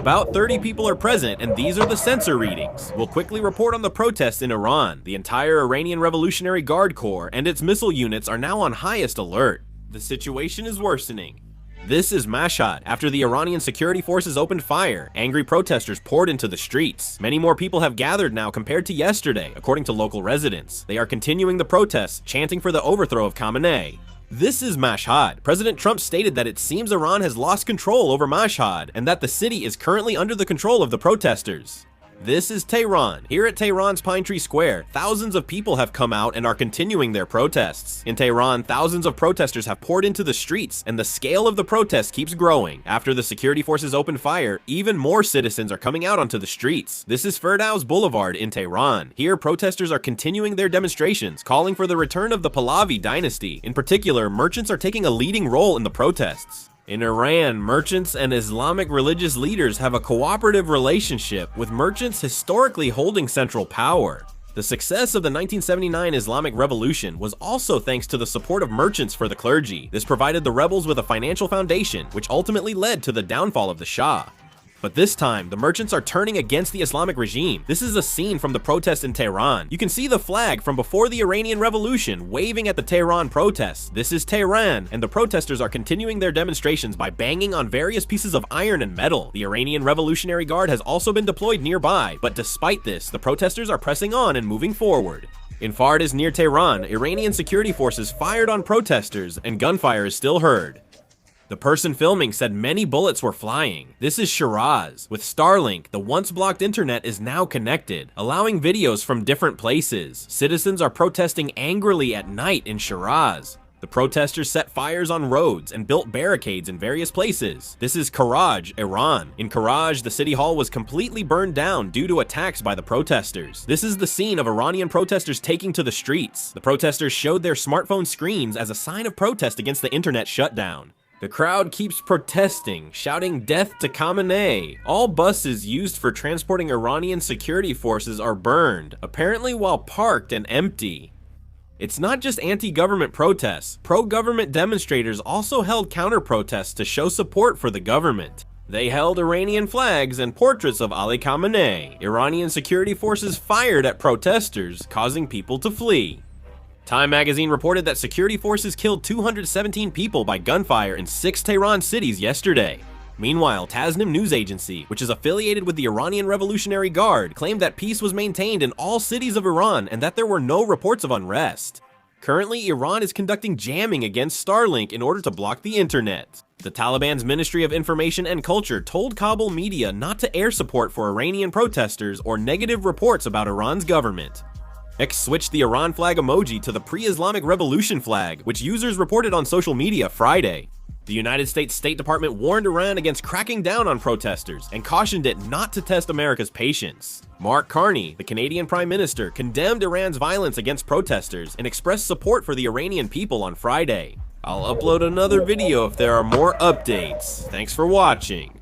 About 30 people are present, and these are the sensor readings. We'll quickly report on the protests in Iran. The entire Iranian Revolutionary Guard Corps and its missile units are now on highest alert. The situation is worsening. This is Mashhad. After the Iranian security forces opened fire, angry protesters poured into the streets. Many more people have gathered now compared to yesterday, according to local residents. They are continuing the protests, chanting for the overthrow of Khamenei. This is Mashhad. President Trump stated that it seems Iran has lost control over Mashhad, and that the city is currently under the control of the protesters. This is Tehran. Here at Tehran's Pine Tree Square, thousands of people have come out and are continuing their protests. In Tehran, thousands of protesters have poured into the streets, and the scale of the protest keeps growing. After the security forces opened fire, even more citizens are coming out onto the streets. This is Firdaus Boulevard in Tehran. Here, protesters are continuing their demonstrations, calling for the return of the Pahlavi dynasty. In particular, merchants are taking a leading role in the protests. In Iran, merchants and Islamic religious leaders have a cooperative relationship, with merchants historically holding central power. The success of the 1979 Islamic Revolution was also thanks to the support of merchants for the clergy. This provided the rebels with a financial foundation, which ultimately led to the downfall of the Shah. But this time, the merchants are turning against the Islamic regime. This is a scene from the protest in Tehran. You can see the flag from before the Iranian Revolution waving at the Tehran protests. This is Tehran, and the protesters are continuing their demonstrations by banging on various pieces of iron and metal. The Iranian Revolutionary Guard has also been deployed nearby, but despite this, the protesters are pressing on and moving forward. In Fardas near Tehran, Iranian security forces fired on protesters, and gunfire is still heard. The person filming said many bullets were flying. This is Shiraz. With Starlink, the once blocked internet is now connected, allowing videos from different places. Citizens are protesting angrily at night in Shiraz. The protesters set fires on roads and built barricades in various places. This is Karaj, Iran. In Karaj, the city hall was completely burned down due to attacks by the protesters. This is the scene of Iranian protesters taking to the streets. The protesters showed their smartphone screens as a sign of protest against the internet shutdown. The crowd keeps protesting, shouting death to Khamenei. All buses used for transporting Iranian security forces are burned, apparently while parked and empty. It's not just anti-government protests. Pro-government demonstrators also held counter-protests to show support for the government. They held Iranian flags and portraits of Ali Khamenei. Iranian security forces fired at protesters, causing people to flee. Time magazine reported that security forces killed 217 people by gunfire in 6 Tehran cities yesterday. Meanwhile, Tasnim news agency, which is affiliated with the Iranian Revolutionary Guard, claimed that peace was maintained in all cities of Iran and that there were no reports of unrest. Currently, Iran is conducting jamming against Starlink in order to block the internet. The Taliban's Ministry of Information and Culture told Kabul media not to air support for Iranian protesters or negative reports about Iran's government. X switched the Iran flag emoji to the pre-Islamic Revolution flag, which users reported on social media Friday. The United States State Department warned Iran against cracking down on protesters and cautioned it not to test America's patience. Mark Carney, the Canadian Prime Minister, condemned Iran's violence against protesters and expressed support for the Iranian people on Friday. I'll upload another video if there are more updates. Thanks for watching.